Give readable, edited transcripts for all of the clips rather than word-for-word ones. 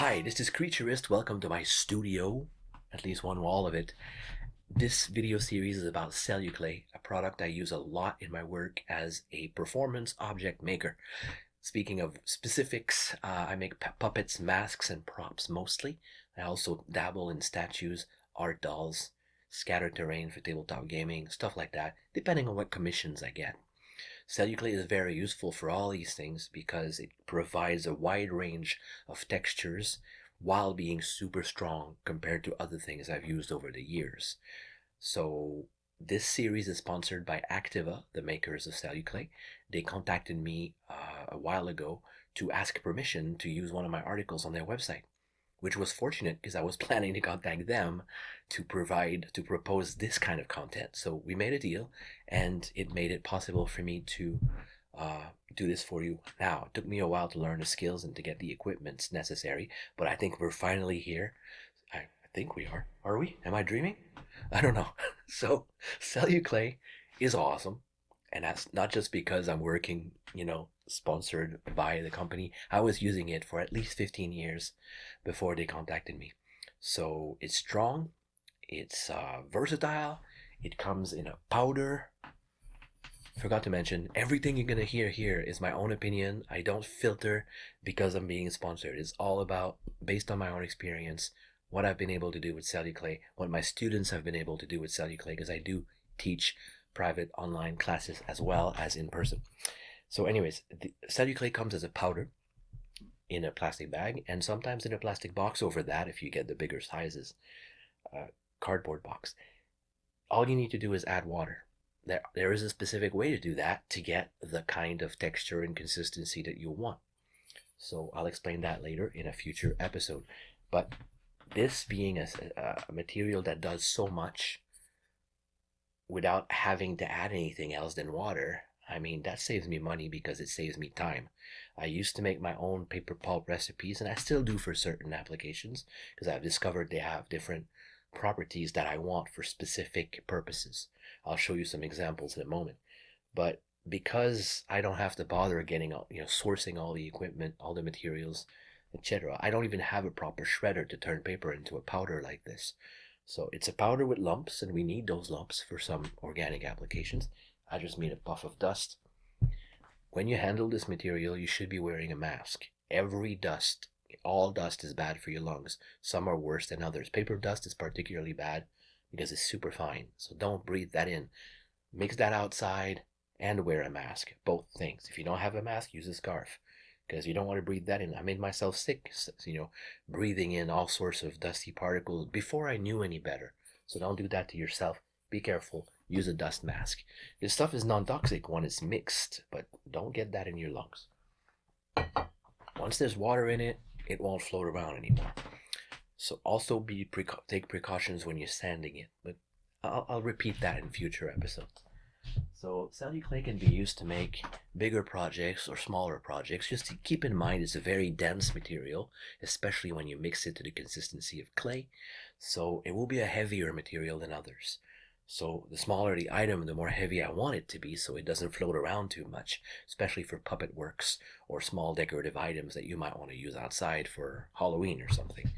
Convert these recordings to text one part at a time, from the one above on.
Hi, this is Creaturist. Welcome to my studio, at least one wall of it. This video series is about CelluClay, a product I use a lot in my work as a performance object maker. Speaking of specifics, I make puppets, masks, and props mostly. I also dabble in statues, art dolls, scatter terrain for tabletop gaming, stuff like that, depending on what commissions I get. CelluClay is very useful for all these things because it provides a wide range of textures while being super strong compared to other things I've used over the years. So this series is sponsored by Activa, the makers of CelluClay. They contacted me a while ago to ask permission to use one of my articles on their website, which was fortunate because I was planning to contact them to propose this kind of content. So we made a deal, and it made it possible for me to do this for you. Now, it took me a while to learn the skills and to get the equipment necessary, but I think we're finally here. I think we are. Are we? Am I dreaming? I don't know. So, CelluClay is awesome. And that's not just because I'm working, sponsored by the company. I was using it for at least 15 years before they contacted me. So it's strong, it's versatile, it comes in a powder. Forgot to mention, everything you're gonna hear here is my own opinion. I don't filter because I'm being sponsored. It's all about, based on my own experience, what I've been able to do with CelluClay, what my students have been able to do with CelluClay, because I do teach private online classes as well as in person. So anyways, the CelluClay comes as a powder in a plastic bag and sometimes in a plastic box over that if you get the bigger sizes, cardboard box. All you need to do is add water. There is a specific way to do that to get the kind of texture and consistency that you want. So I'll explain that later in a future episode. But this being a material that does so much without having to add anything else than water, I mean, that saves me money because it saves me time. I used to make my own paper pulp recipes, and I still do for certain applications because I've discovered they have different properties that I want for specific purposes. I'll show you some examples in a moment. But because I don't have to bother getting, sourcing all the equipment, all the materials, etc., I don't even have a proper shredder to turn paper into a powder like this. So it's a powder with lumps, and we need those lumps for some organic applications. I just made a puff of dust. When you handle this material, you should be wearing a mask. All dust is bad for your lungs. Some are worse than others. Paper dust is particularly bad because it's super fine. So don't breathe that in. Mix that outside and wear a mask. Both things. If you don't have a mask, use a scarf because you don't want to breathe that in. I made myself sick, breathing in all sorts of dusty particles before I knew any better. So don't do that to yourself. Be careful. Use a dust mask. This stuff is non-toxic when it's mixed, but don't get that in your lungs. Once there's water in it, it won't float around anymore. So also take precautions when you're sanding it, but I'll repeat that in future episodes. So CelluClay can be used to make bigger projects or smaller projects. Just to keep in mind, it's a very dense material, especially when you mix it to the consistency of clay. So it will be a heavier material than others. So the smaller the item, the more heavy I want it to be so it doesn't float around too much, especially for puppet works or small decorative items that you might want to use outside for Halloween or something.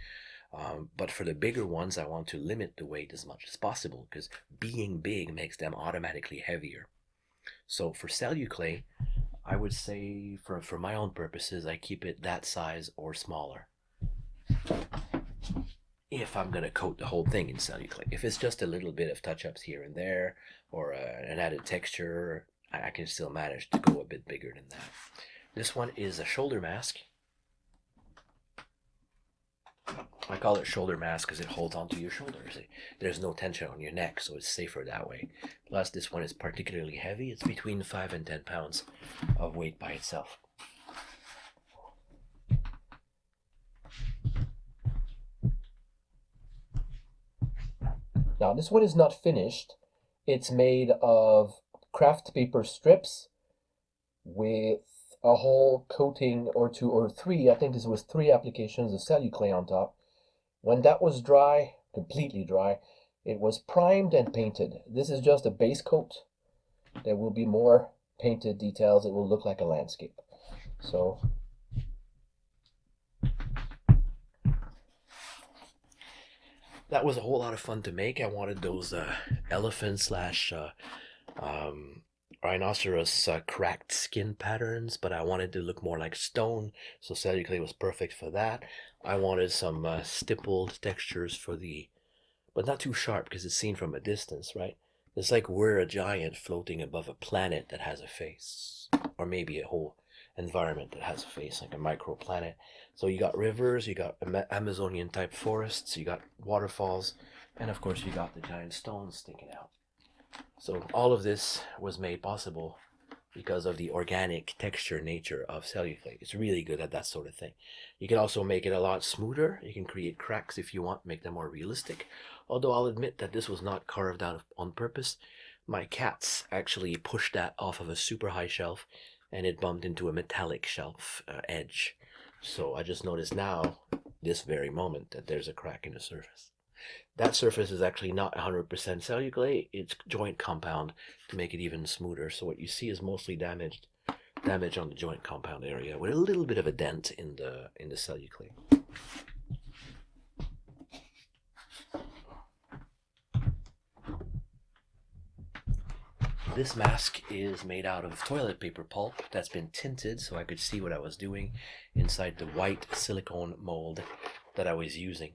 But for the bigger ones, I want to limit the weight as much as possible because being big makes them automatically heavier. So for CelluClay, I would say for my own purposes, I keep it that size or smaller if I'm gonna coat the whole thing in CelluClay. If it's just a little bit of touch-ups here and there or an added texture, I can still manage to go a bit bigger than that. This one is a shoulder mask. I call it shoulder mask because it holds onto your shoulders. There's no tension on your neck, so it's safer that way. Plus, this one is particularly heavy. It's between 5 and 10 pounds of weight by itself. Now, this one is not finished. It's made of craft paper strips with a whole coating or two or three. I think this was 3 applications of CelluClay on top. When that was dry, completely dry, it was primed and painted. This is just a base coat. There will be more painted details. It will look like a landscape. So that was a whole lot of fun to make. I wanted those elephant slash um, rhinoceros cracked skin patterns, but I wanted to look more like stone, so CelluClay was perfect for that. I wanted some stippled textures for the, but not too sharp because it's seen from a distance, right? It's like we're a giant floating above a planet that has a face, or maybe a whole environment that has a face, like a microplanet. So you got rivers, you got Amazonian type forests, you got waterfalls, and of course you got the giant stones sticking out. So all of this was made possible because of the organic texture nature of CelluClay. It's really good at that sort of thing. You can also make it a lot smoother. You can create cracks if you want, make them more realistic. Although I'll admit that this was not carved out on purpose. My cats actually pushed that off of a super high shelf and it bumped into a metallic shelf edge. So I just noticed now, this very moment, that there's a crack in the surface. That surface is actually not 100% CelluClay, it's joint compound to make it even smoother. So what you see is mostly damage on the joint compound area with a little bit of a dent in the CelluClay. This mask is made out of toilet paper pulp that's been tinted so I could see what I was doing inside the white silicone mold that I was using.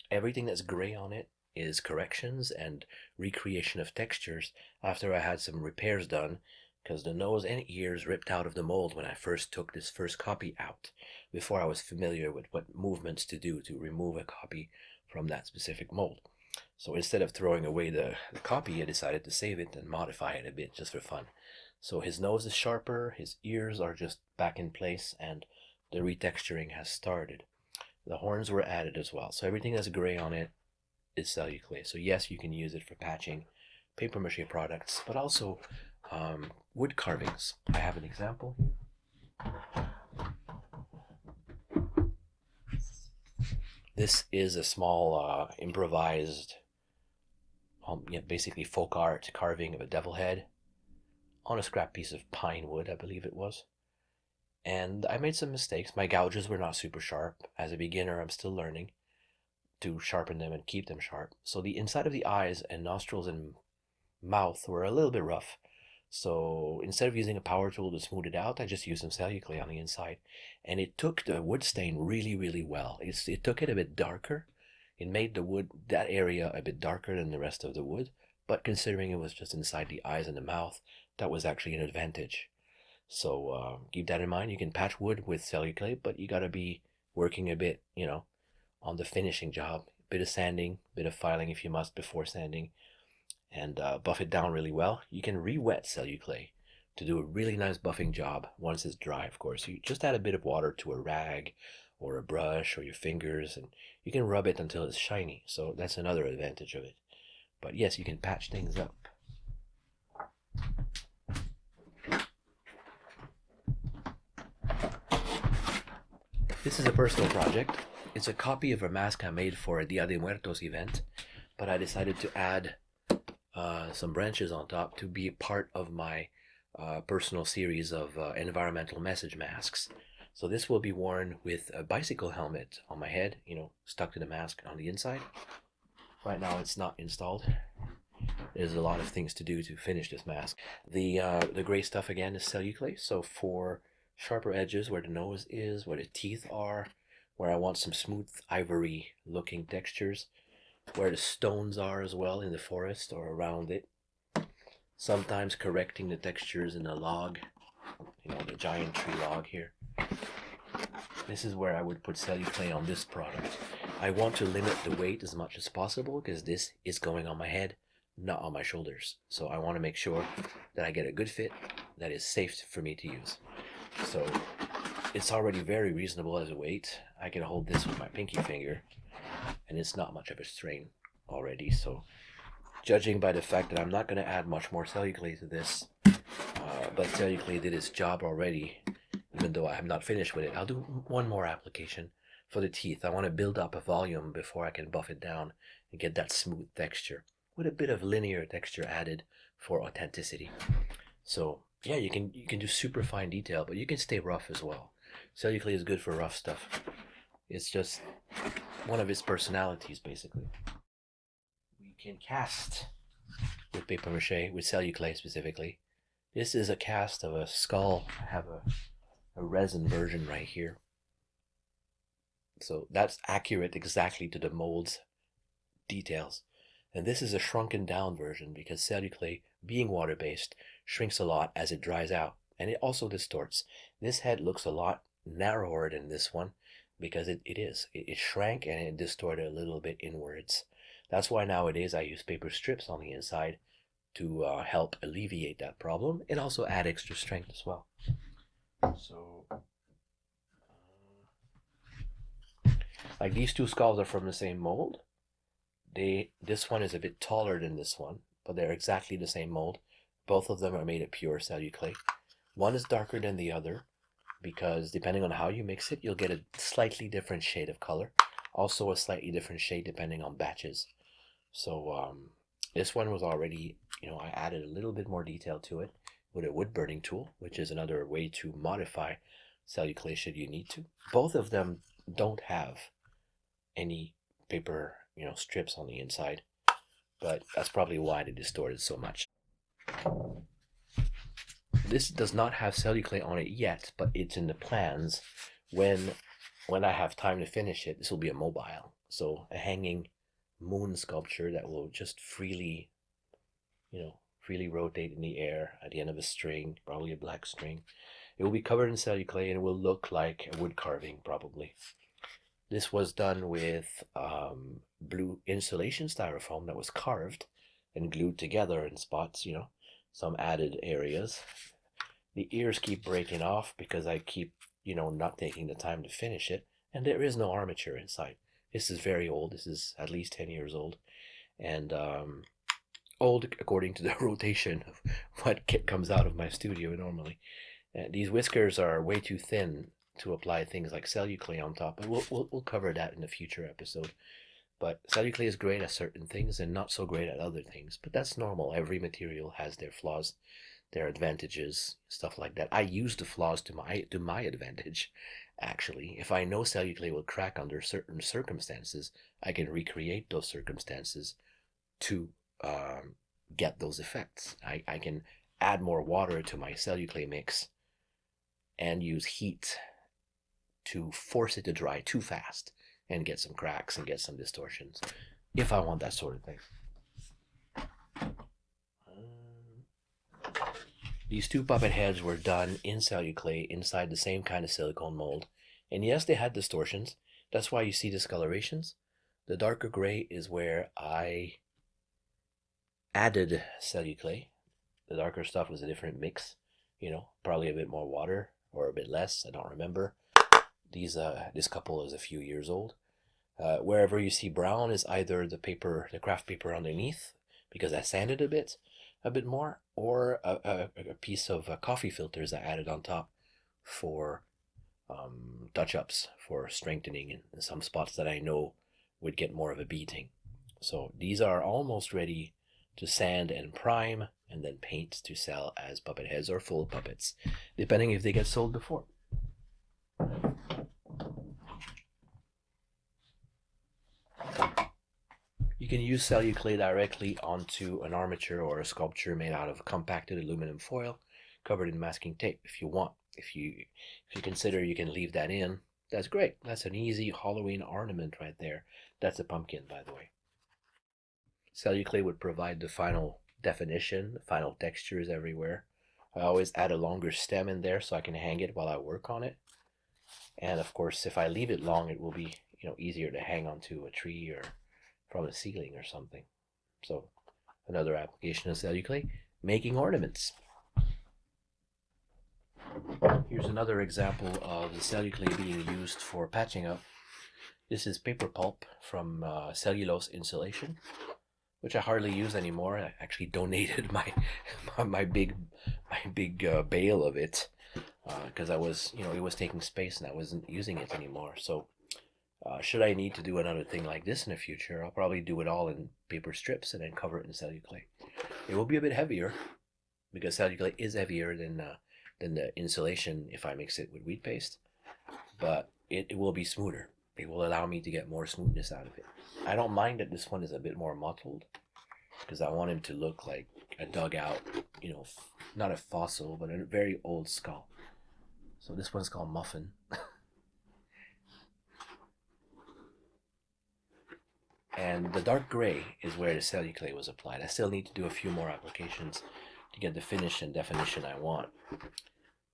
Everything that's gray on it is corrections and recreation of textures after I had some repairs done because the nose and ears ripped out of the mold when I first took this first copy out before I was familiar with what movements to do to remove a copy from that specific mold. So instead of throwing away the copy, I decided to save it and modify it a bit just for fun. So his nose is sharper, his ears are just back in place, and the retexturing has started. The horns were added as well. So everything that's gray on it is CelluClay. So yes, you can use it for patching paper mache products, but also wood carvings. I have an example here. This is a small improvised, basically folk art carving of a devil head on a scrap piece of pine wood, I believe it was. And I made some mistakes. My gouges were not super sharp. As a beginner, I'm still learning to sharpen them and keep them sharp. So the inside of the eyes and nostrils and mouth were a little bit rough. So instead of using a power tool to smooth it out, I just used some CelluClay on the inside. And it took the wood stain really, really well. It took it a bit darker. It made the wood, that area, a bit darker than the rest of the wood. But considering it was just inside the eyes and the mouth, that was actually an advantage. So keep that in mind. You can patch wood with CelluClay, but you got to be working a bit, on the finishing job. A bit of sanding, a bit of filing if you must before sanding, and buff it down really well. You can re-wet CelluClay to do a really nice buffing job once it's dry, of course. You just add a bit of water to a rag or a brush or your fingers, and you can rub it until it's shiny. So that's another advantage of it. But yes, you can patch things up. This is a personal project. It's a copy of a mask I made for a Dia de Muertos event, but I decided to add some branches on top to be part of my personal series of environmental message masks. So this will be worn with a bicycle helmet on my head, stuck to the mask on the inside. Right now it's not installed. There's a lot of things to do to finish this mask. The gray stuff again is CelluClay, so for sharper edges where the nose is, where the teeth are, where I want some smooth ivory looking textures, where the stones are as well in the forest or around it. Sometimes correcting the textures in a log, the giant tree log here. This is where I would put CelluClay on this product. I want to limit the weight as much as possible because this is going on my head, not on my shoulders. So I want to make sure that I get a good fit that is safe for me to use. So it's already very reasonable as a weight. I can hold this with my pinky finger and it's not much of a strain already. So judging by the fact that I'm not going to add much more CelluClay to this, but CelluClay did its job already, even though I have not finished with it. I'll do one more application for the teeth. I want to build up a volume before I can buff it down and get that smooth texture with a bit of linear texture added for authenticity. So yeah, you can do super fine detail, but you can stay rough as well. CelluClay is good for rough stuff. It's just one of its personalities, basically. can cast with paper mache, with CelluClay specifically. This is a cast of a skull. I have a resin version right here. So that's accurate exactly to the mold's details. And this is a shrunken down version because CelluClay, being water-based, shrinks a lot as it dries out. And it also distorts. This head looks a lot narrower than this one because it shrank and it distorted a little bit inwards. That's why nowadays I use paper strips on the inside to help alleviate that problem and also add extra strength as well. So, like these two skulls are from the same mold. This one is a bit taller than this one, but they're exactly the same mold. Both of them are made of pure CelluClay. One is darker than the other because depending on how you mix it, you'll get a slightly different shade of color. Also a slightly different shade depending on batches. So this one was already, I added a little bit more detail to it with a wood burning tool, which is another way to modify CelluClay should you need to. Both of them don't have any paper, strips on the inside, but that's probably why they distorted so much. This does not have CelluClay on it yet, but it's in the plans. When I have time to finish it, this will be a mobile, so a hanging moon sculpture that will just freely rotate in the air at the end of a string, probably a black string. It will be covered in CelluClay and it will look like a wood carving probably. This was done with blue insulation styrofoam that was carved and glued together in spots, some added areas. The ears keep breaking off because I keep, not taking the time to finish it, and there is no armature inside. This is very old. This is at least 10 years old, and old according to the rotation of what comes out of my studio normally. These whiskers are way too thin to apply things like CelluClay on top, and we'll cover that in a future episode. But CelluClay is great at certain things and not so great at other things, but that's normal. Every material has their flaws, their advantages, stuff like that. I use the flaws to my advantage, actually. If I know CelluClay will crack under certain circumstances, I can recreate those circumstances to get those effects. I can add more water to my CelluClay mix and use heat to force it to dry too fast and get some cracks and get some distortions if I want that sort of thing. These two puppet heads were done in CelluClay inside the same kind of silicone mold. And yes, they had distortions. That's why you see discolorations. The darker gray is where I added CelluClay. The darker stuff was a different mix, probably a bit more water or a bit less, I don't remember. This couple is a few years old. Wherever you see brown is either the craft paper underneath, because I sanded a bit more, or a piece of coffee filters I added on top for touch-ups, for strengthening in some spots that I know would get more of a beating. So these are almost ready to sand and prime and then paint to sell as puppet heads or full puppets, depending if they get sold before. You can use CelluClay directly onto an armature or a sculpture made out of compacted aluminum foil covered in masking tape if you want. If you consider you can leave that in, that's great. That's an easy Halloween ornament right there. That's a pumpkin, by the way. CelluClay would provide the final definition, the final textures everywhere. I always add a longer stem in there so I can hang it while I work on it. And of course, if I leave it long, it will be easier to hang onto a tree or from a ceiling or something. So another application of CelluClay, making ornaments. Here's another example of the CelluClay being used for patching up. This is paper pulp from cellulose insulation, which I hardly use anymore. I actually donated my big bale of it because I was it was taking space and I wasn't using it anymore. So should I need to do another thing like this in the future, I'll probably do it all in paper strips and then cover it in CelluClay. It will be a bit heavier because CelluClay is heavier than the insulation if I mix it with wheat paste, but it will be smoother. It will allow me to get more smoothness out of it. I don't mind that this one is a bit more mottled because I want him to look like a dugout, you know, not a fossil, but a very old skull. So this one's called Muffin. And the dark gray is where the CelluClay was applied. I still need to do a few more applications to get the finish and definition I want.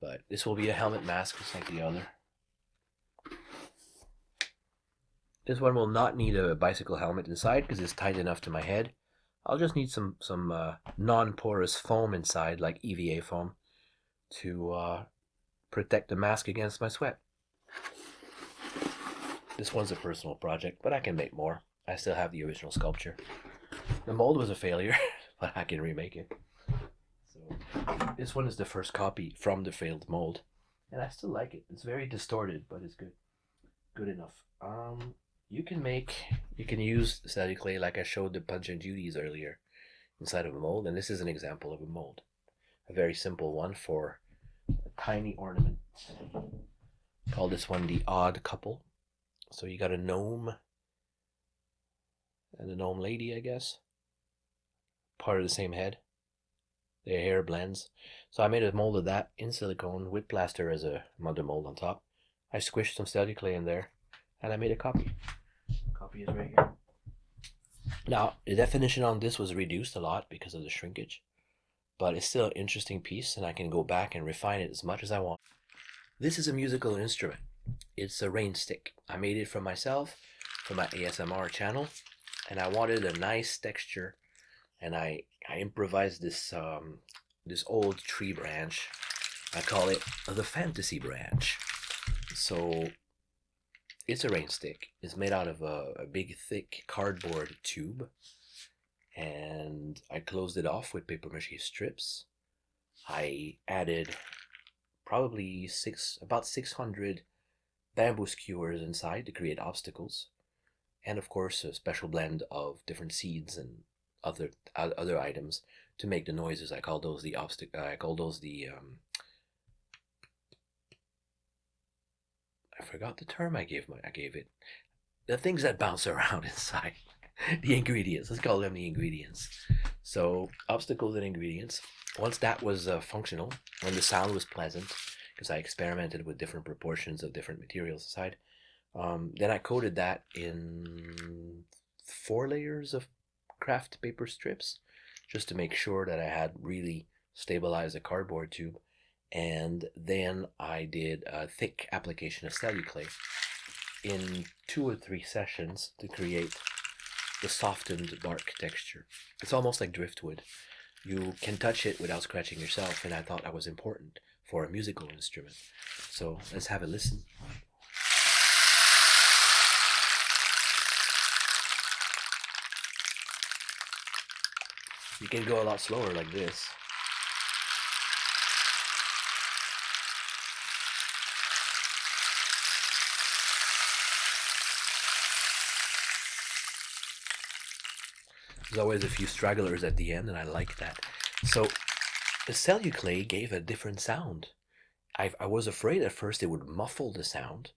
But this will be a helmet mask just like the other. This one will not need a bicycle helmet inside because it's tight enough to my head. I'll just need some non-porous foam inside, like EVA foam, to protect the mask against my sweat. This one's a personal project, but I can make more. I still have the original sculpture. The mold was a failure, but I can remake it. So this one is the first copy from the failed mold, and I still like it. It's very distorted, but it's good enough. You can use CelluClay like I showed the Punch and Judy's earlier inside of a mold, and this is an example of a mold. A very simple one for a tiny ornament. Call this one the odd couple. So you got a gnome and a gnome lady, I guess. Part of the same head. Their hair blends. So I made a mold of that in silicone with plaster as a mother mold on top. I squished some CelluClay in there, and I made a copy. Copy is right here. Now, the definition on this was reduced a lot because of the shrinkage, but it's still an interesting piece, and I can go back and refine it as much as I want. This is a musical instrument. It's a rain stick. I made it for myself, for my ASMR channel, and I wanted a nice texture, and I improvised this this old tree branch. I call it the fantasy branch. So it's a rain stick. It's made out of a big thick cardboard tube, and I closed it off with paper mache strips. I added probably about 600 bamboo skewers inside to create obstacles, and of course a special blend of different seeds and other items to make the noises. I call those the I forgot the term I gave it. The things that bounce around inside. The ingredients. Let's call them the ingredients. So obstacles and ingredients. Once that was functional, when the sound was pleasant, because I experimented with different proportions of different materials inside, then I coated that in 4 layers of craft paper strips, just to make sure that I had really stabilized the cardboard tube. And then I did a thick application of CelluClay in 2 or 3 sessions to create the softened bark texture. It's almost like driftwood. You can touch it without scratching yourself, and I thought that was important for a musical instrument. So let's have a listen. You can go a lot slower like this. There's always a few stragglers at the end, and I like that. So the CelluClay gave a different sound. I was afraid at first it would muffle the sound,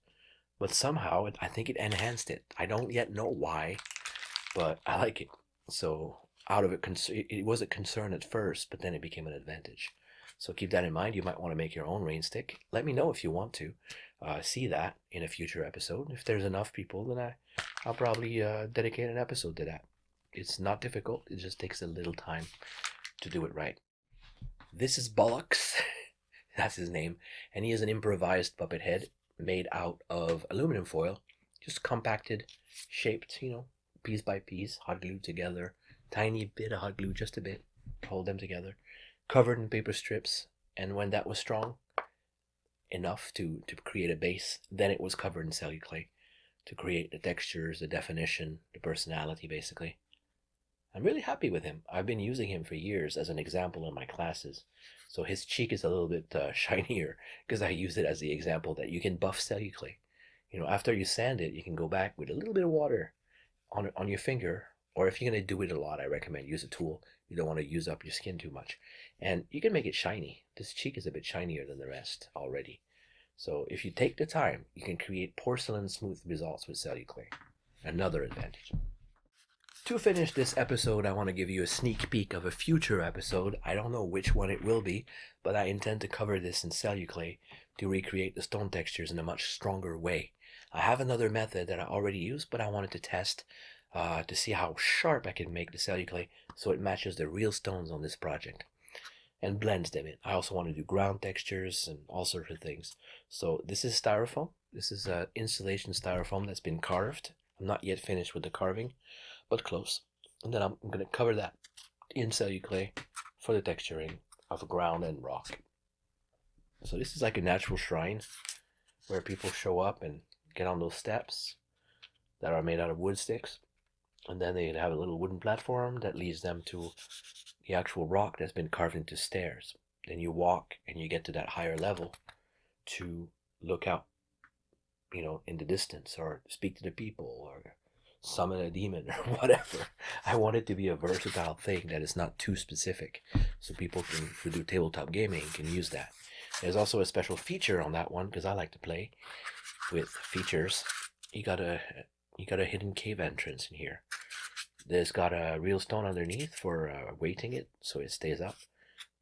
but somehow I think it enhanced it. I don't yet know why, but I like it. So out of it, it was a concern at first, but then it became an advantage. So keep that in mind. You might want to make your own rain stick. Let me know if you want to see that in a future episode. If there's enough people, then I'll probably dedicate an episode to that. It's not difficult. It just takes a little time to do it right. This is Bollocks. That's his name. And he is an improvised puppet head made out of aluminum foil. Just compacted, shaped, piece by piece, hot glued together. Tiny bit of hot glue, just a bit. Hold them together. Covered in paper strips. And when that was strong enough to create a base, then it was covered in CelluClay to create the textures, the definition, the personality, basically. I'm really happy with him. I've been using him for years as an example in my classes. So his cheek is a little bit shinier because I use it as the example that you can buff CelluClay. After you sand it, you can go back with a little bit of water on your finger, or if you're going to do it a lot, I recommend use a tool. You don't want to use up your skin too much. And you can make it shiny. This cheek is a bit shinier than the rest already. So if you take the time, you can create porcelain smooth results with CelluClay. Another advantage. To finish this episode, I want to give you a sneak peek of a future episode. I don't know which one it will be, but I intend to cover this in CelluClay to recreate the stone textures in a much stronger way. I have another method that I already use, but I wanted to test to see how sharp I can make the CelluClay so it matches the real stones on this project and blends them in. I also want to do ground textures and all sorts of things. So this is styrofoam. This is installation styrofoam that's been carved. I'm not yet finished with the carving, but close. And then I'm going to cover that in CelluClay for the texturing of ground and rock. So this is like a natural shrine where people show up and get on those steps that are made out of wood sticks. And then they have a little wooden platform that leads them to the actual rock that's been carved into stairs. Then you walk and you get to that higher level to look out, in the distance or speak to the people or summon a demon or whatever. I want it to be a versatile thing that is not too specific, so people who do tabletop gaming can use that. There's also a special feature on that one because I like to play with features. You got a hidden cave entrance in here. There's got a real stone underneath for weighting it so it stays up.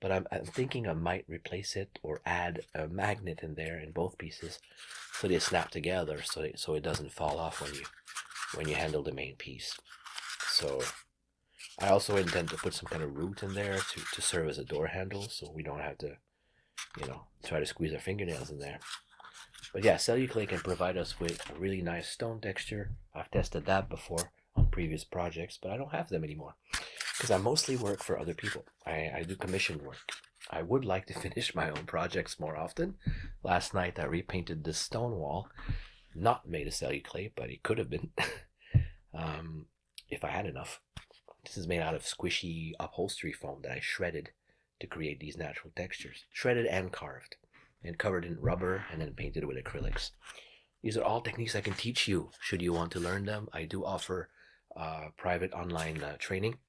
But I'm thinking I might replace it or add a magnet in there in both pieces so they snap together so it doesn't fall off when you handle the main piece. So I also intend to put some kind of root in there to serve as a door handle so we don't have to, try to squeeze our fingernails in there. But yeah, CelluClay can provide us with a really nice stone texture. I've tested that before on previous projects, but I don't have them anymore because I mostly work for other people. I do commission work. I would like to finish my own projects more often. Last night I repainted this stone wall, not made of CelluClay, but it could have been if I had enough. This is made out of squishy upholstery foam that I shredded to create these natural textures. Shredded and carved and covered in rubber and then painted with acrylics. These are all techniques I can teach you should you want to learn them. I do offer private online training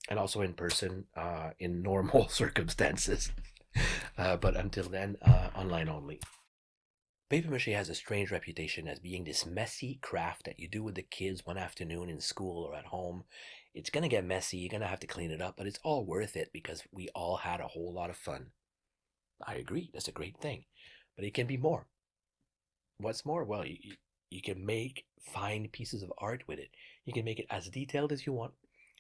and also in person in normal circumstances. But until then, online only. Paper mache has a strange reputation as being this messy craft that you do with the kids one afternoon in school or at home. It's going to get messy, you're going to have to clean it up, but it's all worth it because we all had a whole lot of fun. I agree, that's a great thing. But it can be more. What's more? Well, you can make fine pieces of art with it. You can make it as detailed as you want,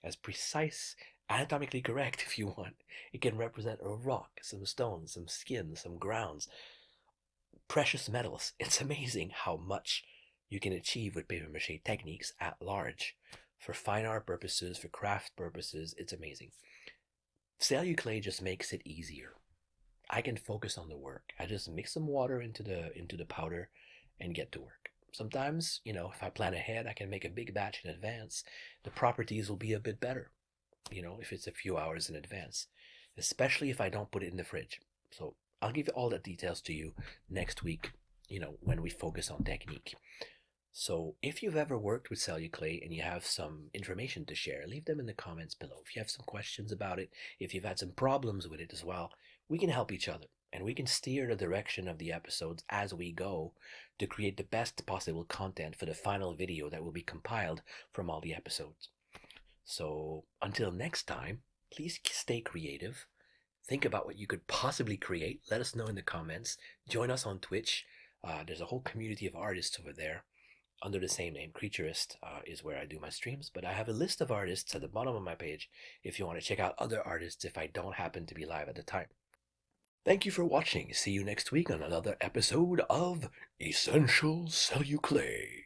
as precise, anatomically correct if you want. It can represent a rock, some stones, some skin, some grounds, precious metals. It's amazing how much you can achieve with paper mache techniques at large. For fine art purposes, for craft purposes, it's amazing. CelluClay just makes it easier. I can focus on the work. I just mix some water into the powder and get to work. Sometimes, if I plan ahead, I can make a big batch in advance. The properties will be a bit better, if it's a few hours in advance, especially if I don't put it in the fridge. So I'll give all the details to you next week, when we focus on technique. So if you've ever worked with CelluClay and you have some information to share, leave them in the comments below. If you have some questions about it, if you've had some problems with it as well, we can help each other and we can steer the direction of the episodes as we go to create the best possible content for the final video that will be compiled from all the episodes. So until next time, please stay creative. Think about what you could possibly create. Let us know in the comments. Join us on Twitch. There's a whole community of artists over there under the same name. Creaturist is where I do my streams, but I have a list of artists at the bottom of my page if you want to check out other artists if I don't happen to be live at the time. Thank you for watching. See you next week on another episode of Essential CelluClay.